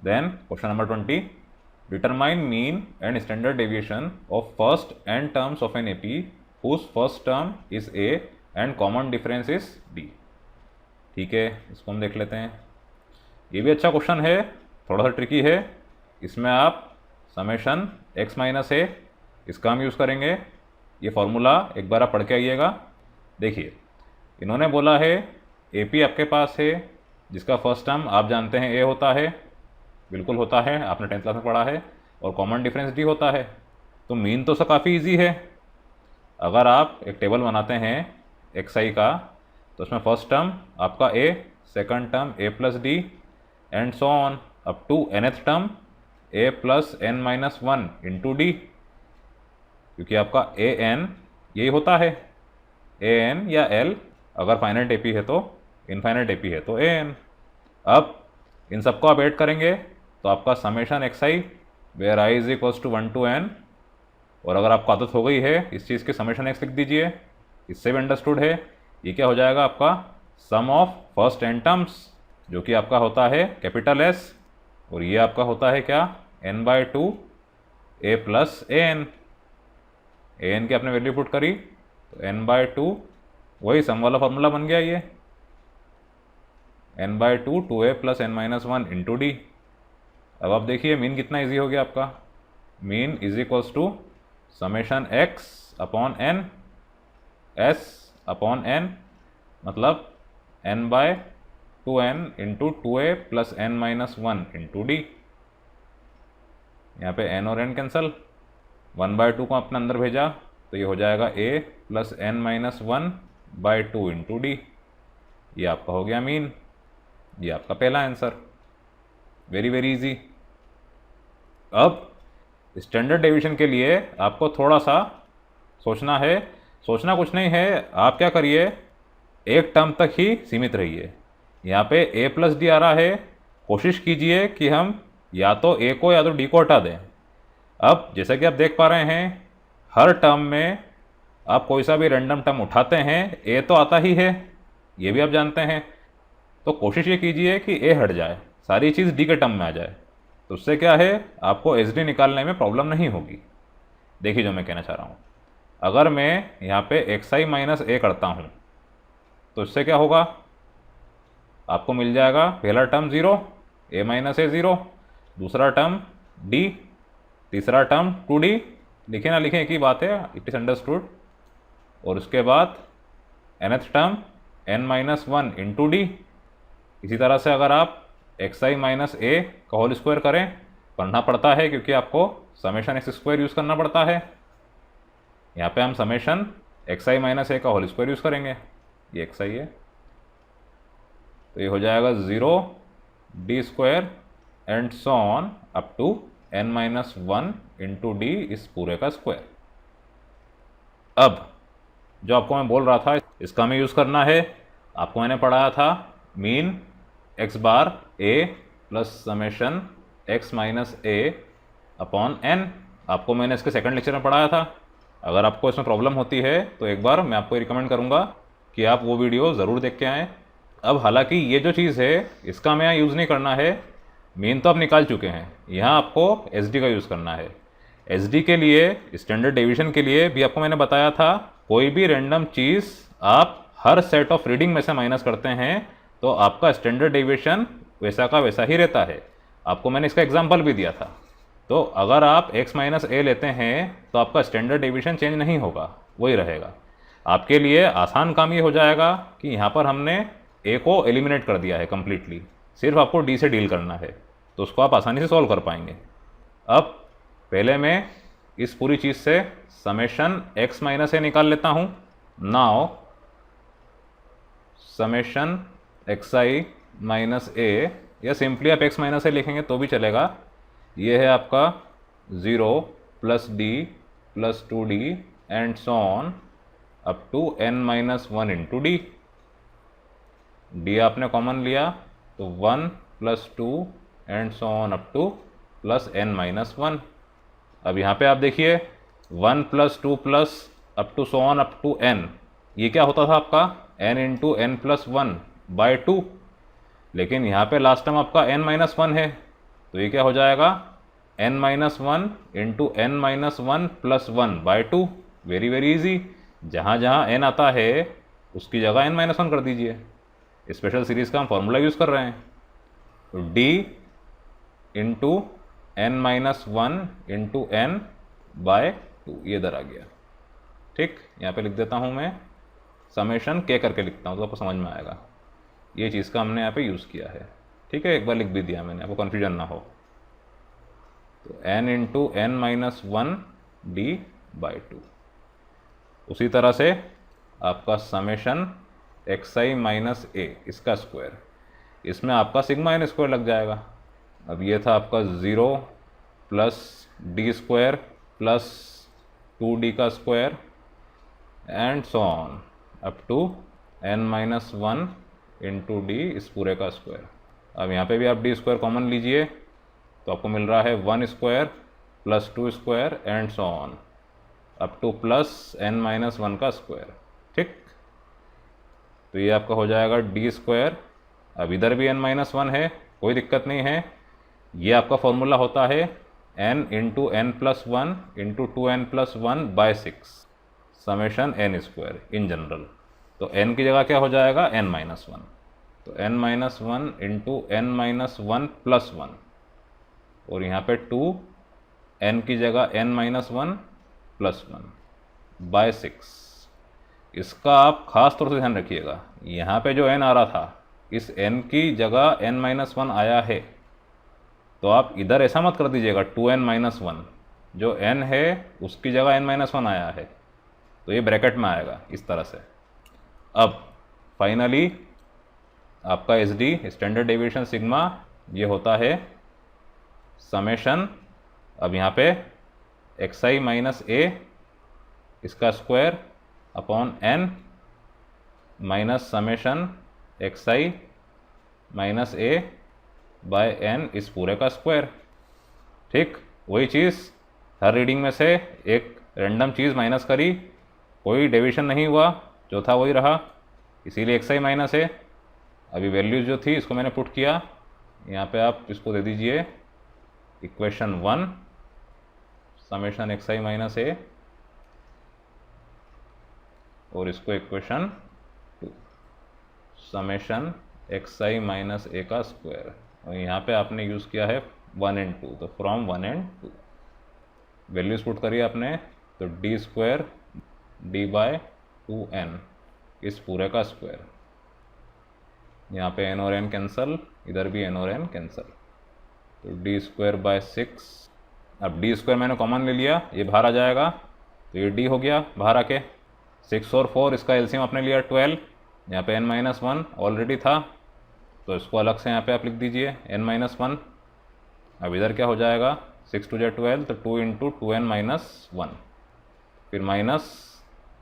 Then question number 20, determine mean and standard deviation of first n terms of an AP whose first term is a and common difference is d. ठीक है, इसको हम देख लेते हैं। ये भी अच्छा क्वेश्चन है, थोड़ा सा ट्रिकी है। इसमें आप समेशन एक्स माइनस ए इसका हम यूज़ करेंगे। ये फॉर्मूला एक बार आप पढ़ के आइएगा। देखिए, इन्होंने बोला है एपी आपके पास है जिसका फर्स्ट टर्म आप जानते हैं ए होता है, बिल्कुल होता है, आपने 10th क्लास में पढ़ा है, और कॉमन डिफरेंस डी होता है। तो मीन तो सब काफ़ी इजी है। अगर आप एक टेबल बनाते हैं एक्स आई का, तो उसमें फर्स्ट टर्म आपका A, second term A plus D and so on up to nth term A plus N minus one into D, क्योंकि आपका ए एन यही होता है, ए एन या एल, अगर फाइनाइट एपी है तो, इनफाइनाइट एपी है तो ए एन। अब इन सबको आप ऐड करेंगे तो आपका summation x i where i is equals to 1 to n, और अगर आपको आदत हो गई है इस चीज़ की, समेशन एक्स लिख दीजिए, इससे भी अंडरस्टूड है। ये क्या हो जाएगा आपका सम ऑफ फर्स्ट एन टर्म्स, जो कि आपका होता है कैपिटल एस, और ये आपका होता है क्या, n/2 A plus A N की आपने वैल्यू पुट करी तो n/2, वही सम वाला फॉर्मूला बन गया ये, n/2 2a plus n minus one into d. अब आप देखिए मीन कितना इजी हो गया आपका, mean is equals to summation x upon n, s upon n, मतलब n/2n into 2a plus n minus one into d. यहाँ पे n और n कैंसल, 1/2 को आपने अंदर भेजा तो ये हो जाएगा a plus n minus 1/2 into D. ये आपका हो गया मीन। ये आपका पहला आंसर, वेरी वेरी इजी। अब स्टैंडर्ड डेविएशन के लिए आपको थोड़ा सा सोचना है। सोचना कुछ नहीं है, आप क्या करिए, एक टर्म तक ही सीमित रहिए। यहाँ पे a प्लस डी आ रहा है, कोशिश कीजिए कि हम या तो a को या तो d को हटा दें। अब जैसा कि आप देख पा रहे हैं, हर टर्म में आप कोई सा भी रैंडम टर्म उठाते हैं a तो आता ही है, ये भी आप जानते हैं। तो कोशिश ये कीजिए कि a हट जाए, सारी चीज़ d के टर्म में आ जाए, तो उससे क्या है, आपको एच डी निकालने में प्रॉब्लम नहीं होगी। देखिए जो मैं कहना चाह रहा हूँ, अगर मैं यहाँ पे एक्स आई माइनस ए करता हूँ तो इससे क्या होगा, आपको मिल जाएगा पहला टर्म 0, ए माइनस ए 0, दूसरा टर्म d, तीसरा टर्म 2d, लिखे ना लिखें एक ही बात है, इट इज़ अंडरस्टूड, और उसके बाद nth term n minus one into D. इसी तरह से अगर आप एक्स आई माइनस ए का होल स्क्वायर करें, करना पड़ता है क्योंकि आपको समेशन एक्स स्क्वायर यूज़ करना पड़ता है। यहाँ पे हम समेशन एक्स आई माइनस ए का होल स्क्वायर यूज़ करेंगे, ये एक्स आई है, तो ये हो जाएगा 0 d square and so on up to n minus one into d, इस पूरे का स्क्वायर। अब जो आपको मैं बोल रहा था इसका हमें यूज़ करना है। आपको मैंने पढ़ाया था मीन एक्स बार ए प्लस समेशन एक्स माइनस ए अपॉन एन, आपको मैंने इसके सेकंड लेक्चर में पढ़ाया था। अगर आपको इसमें प्रॉब्लम होती है तो एक बार मैं आपको रिकमेंड करूँगा कि आप वो वीडियो ज़रूर देख के आएँ। अब हालांकि ये जो चीज़ है इसका हमें यहाँ यूज़ नहीं करना है, मीन तो आप निकाल चुके हैं, यहाँ आपको एस डी का यूज़ करना है। एस डी के लिए, स्टैंडर्ड डेविएशन के लिए भी आपको मैंने बताया था, कोई भी रैंडम चीज़ आप हर सेट ऑफ रीडिंग में से माइनस करते हैं तो आपका स्टैंडर्ड डेविएशन वैसा का वैसा ही रहता है। आपको मैंने इसका एग्जांपल भी दिया था। तो अगर आप x माइनस ए लेते हैं तो आपका स्टैंडर्ड डेविएशन चेंज नहीं होगा, वही रहेगा। आपके लिए आसान काम ये हो जाएगा कि यहाँ पर हमने a को एलिमिनेट कर दिया है कम्प्लीटली, सिर्फ आपको d से डील करना है, तो उसको आप आसानी से सॉल्व कर पाएंगे। अब पहले मैं इस पूरी चीज़ से समेशन x माइनस ए निकाल लेता हूँ। नाउ समेशन एक्स आई माइनस ए, या सिंपली आप x माइनस ए लिखेंगे तो भी चलेगा। ये है आपका 0 plus D plus 2d and so on up to n minus one into d. D आपने कॉमन लिया तो 1 plus 2 and so on up to plus n minus one. अब यहाँ पे आप देखिए 1 plus 2 plus up to so on up to n, ये क्या होता था आपका n into n plus one by 2, लेकिन यहाँ पे लास्ट टर्म आपका n माइनस वन है, तो ये क्या हो जाएगा, n-1 into n-1 plus 1/2। Very very easy, जहाँ जहाँ n आता है उसकी जगह n-1 कर दीजिए। स्पेशल सीरीज़ का हम फॉर्मूला यूज़ कर रहे हैं। तो d into n-1 into n/2 ये इधर आ गया। ठीक, यहाँ पे लिख देता हूँ मैं, समेशन k करके लिखता हूँ तो आपको समझ में आएगा। ये चीज़ का हमने यहाँ पे यूज़ किया है। ठीक है, एक बार लिख भी दिया मैंने, आपको कन्फ्यूजन ना हो। तो n इंटू n-1 d/2। उसी तरह से आपका समेशन xi माइनस a इसका स्क्वायर, इसमें आपका सिग्मा n स्क्वायर लग जाएगा। अब ये था आपका 0 plus D square plus 2d का square and so on up to n-1 into d इस पूरे का स्क्वायर। अब यहाँ पे भी आप डी स्क्वायर कॉमन लीजिए तो आपको मिल रहा है 1 square plus 2 square and so on up to plus n-1 का स्क्वायर। ठीक, तो ये आपका हो जाएगा डी स्क्वायर। अब इधर भी n-1 है, कोई दिक्कत नहीं है। ये आपका फॉर्मूला होता है n into n plus 1 into 2n+1/6 summation n square in general. तो n की जगह क्या हो जाएगा, n-1। तो n-1 इंटू n-1 प्लस 1 और यहाँ पे 2 n की जगह n-1 प्लस 1/6। इसका आप खास तौर से ध्यान रखिएगा, यहाँ पे जो n आ रहा था इस n की जगह n-1 आया है, तो आप इधर ऐसा मत कर दीजिएगा 2n-1, जो n है उसकी जगह n-1 आया है तो ये ब्रैकेट में आएगा इस तरह से। अब फाइनली आपका S D standard deviation sigma ये होता है समेशन, अब यहाँ पे xi माइनस a इसका square upon n minus summation xi minus a by n इस पूरे का स्क्वायर। ठीक, वही चीज़ हर रीडिंग में से एक रैंडम चीज़ माइनस करी, कोई डेविएशन नहीं हुआ, जो था वही रहा, इसीलिए xi माइनस a। अभी वैल्यूज जो थी इसको मैंने पुट किया, यहाँ पे आप इसको दे दीजिए equation 1 summation xi minus a और इसको equation 2 summation xi minus a का स्क्वायर, और यहाँ पे आपने यूज़ किया है 1 and 2, तो फ्रॉम 1 and 2 वैल्यूज पुट करिए आपने, तो डी स्क्वायर d/2n इस पूरे का स्क्वायर। यहाँ पे n और n कैंसल, इधर भी n और n कैंसल, तो डी स्क्वायर बाय 6। अब डी स्क्वायर मैंने कॉमन ले लिया, ये बाहर आ जाएगा, तो ये d हो गया बाहर आके। 6 और 4 इसका एलसीएम आपने लिया 12, यहाँ पे n-1 ऑलरेडी था तो इसको अलग से यहाँ पे आप लिख दीजिए n-1। अब इधर क्या हो जाएगा, 6 2 12, तो 2 इंटू 2n-1 फिर माइनस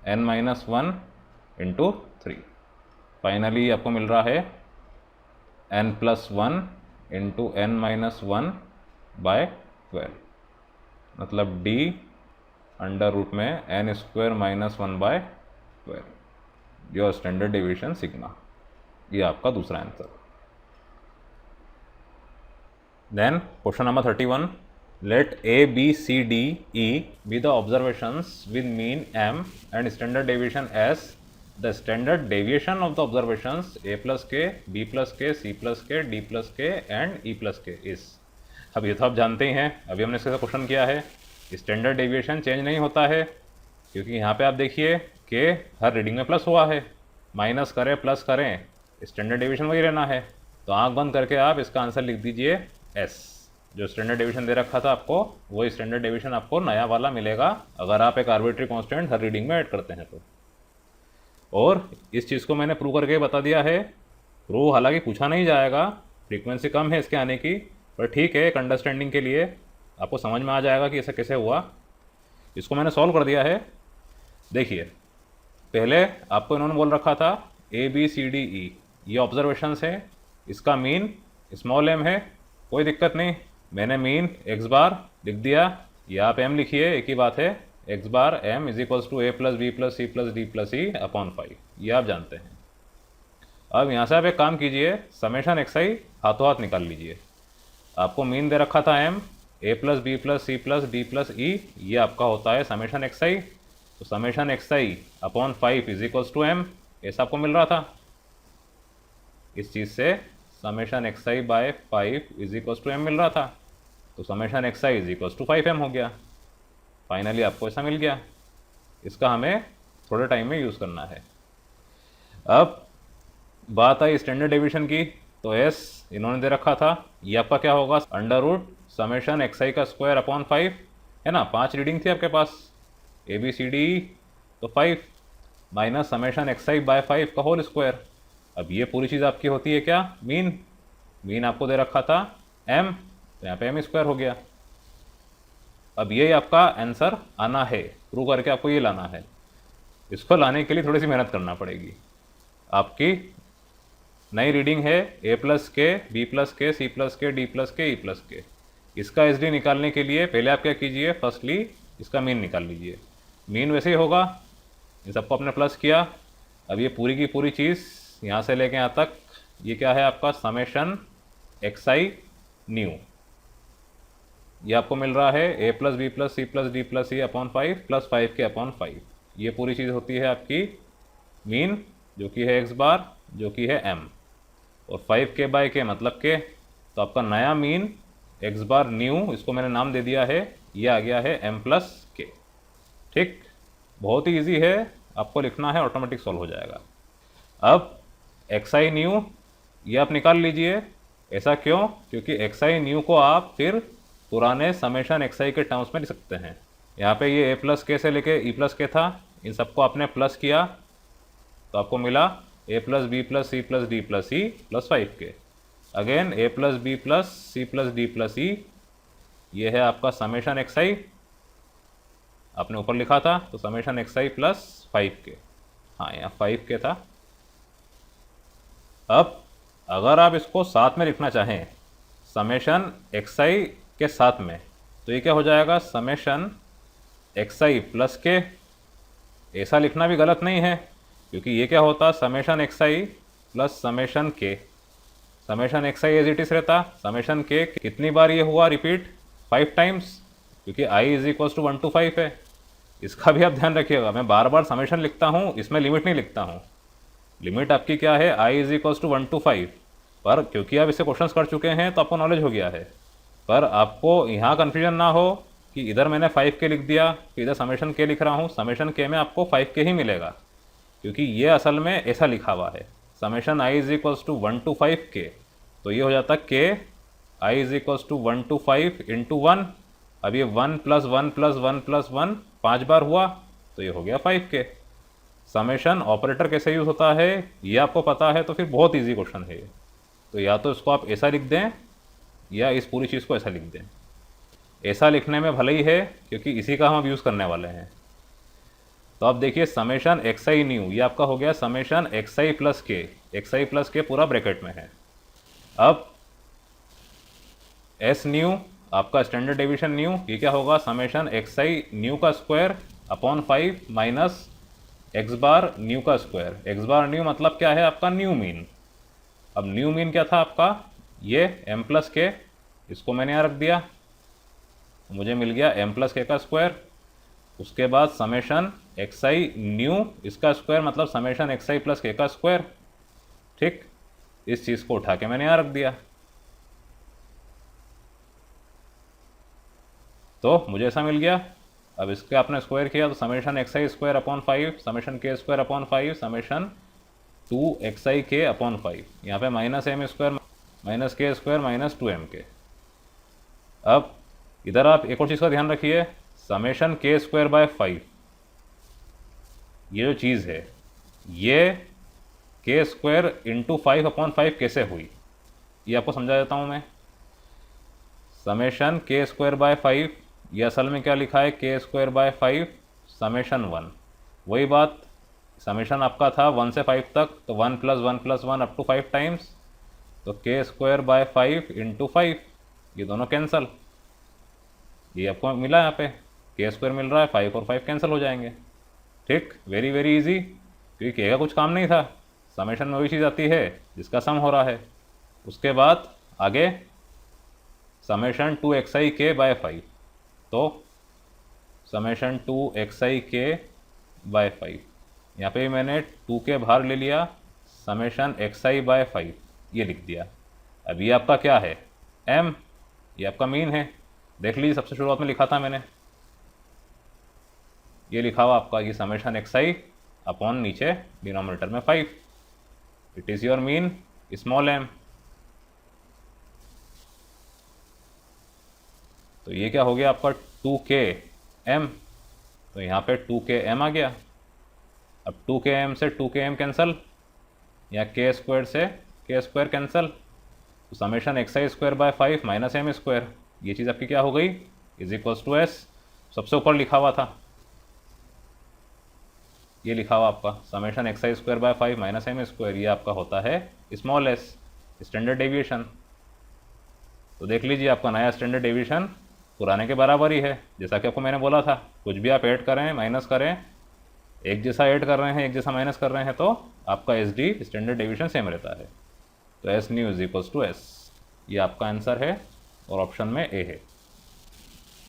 n-1 इंटू 3। फाइनली आपको मिल रहा है n+1 इंटू n-1/12, मतलब d अंडर रूट में n² minus 1/12 your standard deviation sigma. ये आपका दूसरा answer. Then question number 31, let a b c d e be the observations with mean m and standard deviation s. The standard deviation of the observations a plus k, b plus k, c plus k, d plus k and e plus k is. अब ये तो आप जानते ही हैं, अभी हमने इसका question किया है। स्टैंडर्ड डेविएशन चेंज नहीं होता है, क्योंकि यहाँ पे आप देखिए कि हर रीडिंग में प्लस हुआ है, माइनस करें प्लस करें स्टैंडर्ड डेविएशन वही रहना है। तो आंख बंद करके आप इसका आंसर लिख दीजिए एस। जो स्टैंडर्ड डेविएशन दे रखा था आपको, वही स्टैंडर्ड डेविएशन आपको नया वाला मिलेगा अगर आप एक आर्बिट्री कांस्टेंट हर रीडिंग में ऐड करते हैं तो। और इस चीज़ को मैंने प्रूव करके बता दिया है। प्रूव हालांकि पूछा नहीं जाएगा, फ्रीक्वेंसी कम है इसके आने की, पर ठीक है, एक अंडरस्टैंडिंग के लिए आपको समझ में आ जाएगा कि ऐसा कैसे हुआ। इसको मैंने सॉल्व कर दिया है। देखिए, पहले आपको इन्होंने बोल रखा था A B C D E, ये ऑब्जर्वेशंस है, इसका मीन स्मॉल m है, कोई दिक्कत नहीं, मैंने मीन x बार लिख दिया, या आप m लिखिए, एक ही बात है, x bar m is equals to a plus B plus C plus D plus e upon 5, ये आप जानते हैं। अब यहाँ से आप एक काम कीजिए, समेशन xi हाथों हाथ निकाल लीजिए। आपको मीन दे रखा था m, a plus B plus C plus D plus E, ये आपका होता है समेशन एक्स आई। तो summation x I upon 5 is equals to m, ऐसा आपको मिल रहा था। इस चीज़ से summation x I by 5 is equals to m मिल रहा था। तो summation x I is equals to 5m हो गया। फाइनली आपको ऐसा मिल गया। इसका हमें थोड़े टाइम में यूज़ करना है। अब बात आई स्टैंडर्ड डेविएशन की, तो s इन्होंने दे रखा था, ये आपका क्या होगा, अंडर रूट समेशन एक्स आई का स्क्वायर अपॉन 5 है ना। 5 रीडिंग थी आपके पास ए बी सी डी, तो 5 minus summation x I by 5 का होल स्क्वायर। अब ये पूरी चीज़ आपकी होती है क्या, मीन। मीन आपको दे रखा था m, तो यहाँ पे m स्क्वायर हो गया। अब ये आपका आंसर आना है, प्रूव करके आपको ये लाना है। इसको लाने के लिए थोड़ी सी मेहनत करना पड़ेगी। आपकी नई रीडिंग है a प्लस के, बी प्लस के, सी प्लस के, डी प्लस के, ई प्लस के। इसका एस डी निकालने के लिए पहले आप क्या कीजिए, फर्स्टली इसका मीन निकाल लीजिए। मीन वैसे ही होगा, इन सबको आपने प्लस किया। अब ये पूरी की पूरी चीज़ यहाँ से लेके यहाँ तक, ये क्या है आपका समेशन एक्स आई न्यू। ये आपको मिल रहा है a plus B plus C plus D plus e upon 5 plus 5 के अपॉन 5। ये पूरी चीज़ होती है आपकी मीन, जो कि है x बार, जो कि है m, और 5 के बाय के मतलब के। तो आपका नया मीन x बार न्यू, इसको मैंने नाम दे दिया है, ये आ गया है m प्लस के। ठीक, बहुत ही ईजी है, आपको लिखना है, ऑटोमेटिक सॉल्व हो जाएगा। अब एक्स आई न्यू ये आप निकाल लीजिए। ऐसा क्यों, क्योंकि एक्स आई न्यू को आप फिर पुराने समेशन एक्स आई के टर्म्स में लिख सकते हैं। यहाँ पे ये a प्लस के से लेके ई प्लस के था, इन सबको आपने प्लस किया तो आपको मिला a plus B plus C plus D plus E plus 5 K. Again a plus B plus C plus D plus E, ये है आपका समेशन एक्स आई, आपने ऊपर लिखा था, तो समेशन एक्स आई प्लस 5 के, हाँ यहाँ 5 के था। अब अगर आप इसको साथ में लिखना चाहें समेशन एक्स आई के साथ में, तो ये क्या हो जाएगा, समेशन एक्स आई प्लस के। ऐसा लिखना भी गलत नहीं है, क्योंकि ये क्या होता, summation x i plus summation के। Summation x i as it is रहता, समेशन के कितनी बार ये हुआ रिपीट, 5 टाइम्स, क्योंकि i is equals to 1 to 5 है। इसका भी आप ध्यान रखिएगा, मैं बार बार समेशन लिखता हूँ, इसमें लिमिट नहीं लिखता हूँ। लिमिट आपकी क्या है, आई इज इक्वल्स टू 1 to 5, पर क्योंकि आप इससे क्वेश्चंस कर चुके हैं तो आपको नॉलेज हो गया है। पर आपको यहाँ कन्फ्यूजन ना हो कि इधर मैंने 5 के लिख दिया, फिर इधर समेशन के लिख रहा हूँ। समेशन के में आपको 5 के ही मिलेगा, क्योंकि ये असल में ऐसा लिखा हुआ है, summation I is equals to 1 to 5 K. तो ये हो जाता K I is equals to 1 to 5 into 1। अब ये 1 प्लस 1 प्लस 1 प्लस 1 5 बार हुआ, तो ये हो गया 5 के। समेशन ऑपरेटर कैसे यूज़ होता है ये आपको पता है, तो फिर बहुत ईजी क्वेश्चन है ये। तो या तो इसको आप ऐसा लिख दें, या इस पूरी चीज़ को ऐसा लिख दें। ऐसा लिखने में भले ही है, क्योंकि इसी का हम अब यूज़ करने वाले हैं। तो आप देखिए समेशन एक्स आई न्यू, ये आपका हो गया समेशन एक्स आई प्लस के। एक्स आई प्लस के पूरा ब्रैकेट में है। अब एस न्यू आपका स्टैंडर्ड डेविएशन न्यू, ये क्या होगा, समेशन एक्स आई न्यू का स्क्वायर अपॉन 5 माइनस एक्स बार न्यू का स्क्वायर। एक्स बार न्यू मतलब क्या है, आपका न्यू मीन। अब न्यू मीन क्या था आपका, ये m प्लस के, इसको मैंने यहाँ रख दिया, मुझे मिल गया m प्लस के का स्क्वायर। उसके बाद समेशन एक्स आई न्यू, इसका स्क्वायर मतलब समेशन एक्स आई प्लस के का स्क्वायर। ठीक, इस चीज़ को उठा के मैंने यहाँ रख दिया, तो मुझे ऐसा मिल गया। अब इसके आपने स्क्वायर किया, तो समेशन एक्स आई स्क्वायर अपॉन 5, समेशन के स्क्वायर अपॉन 5, समेशन 2 एक्स आई के अपॉन 5। यहाँ पे माइनस एम स्क्वायर माइनस के स्क्वायर माइनस 2m के। अब इधर आप एक और चीज़ का ध्यान रखिए, समेशन के स्क्वायर बाय 5, ये जो चीज़ है, ये के स्क्वायर इंटू 5 अपॉन 5 कैसे हुई, ये आपको समझा देता हूँ मैं। समेशन के स्क्वायर बाय 5, ये असल में क्या लिखा है, के स्क्वायर बाय 5 समेशन 1। वही बात, समेशन आपका था 1 से 5 तक, तो 1 plus 1 plus 1 up to 5 times, तो के स्क्वायर बाय 5 इंटू 5, ये दोनों कैंसिल, ये आपको मिला यहाँ पे के स्क्वायर मिल रहा है, 5 और 5 कैंसिल हो जाएंगे। ठीक, वेरी वेरी इजी, क्योंकि के का कुछ काम नहीं था। समेशन में वही चीज़ आती है जिसका सम हो रहा है। उसके बाद आगे समेशन 2xik/5, तो समेशन 2xik/5, यहाँ पे मैंने 2k बाहर ले लिया, समेशन xi/5 ये लिख दिया। अब ये आपका क्या है, m, ये आपका मीन है। देख लीजिए सबसे शुरुआत में लिखा था मैंने, ये लिखा हुआ आपका ये समेशन xi अपॉन नीचे डिनोमिनेटर में 5, it is your mean small m। तो ये क्या हो गया आपका 2km, तो यहाँ पे 2km आ गया। अब 2km से 2km कैंसिल, या k² से k² कैंसिल, तो समेशन xi² / 5 - m², ये चीज़ आपकी क्या हो गई, इज इक्वल्स टू s। सबसे ऊपर लिखा हुआ था, ये लिखा हुआ आपका समेशन xi² / 5 - m², ये आपका होता है स्मॉल s, स्टैंडर्ड डेविएशन। तो देख लीजिए आपका नया स्टैंडर्ड डेविएशन पुराने के बराबर ही है। जैसा कि आपको मैंने बोला था, कुछ भी आप ऐड करें माइनस करें, एक जैसा ऐड कर रहे हैं एक जैसा माइनस कर रहे हैं, तो आपका S D standard deviation same रहता है। तो S new is equals to S, ये आपका आंसर है और ऑप्शन में ए है।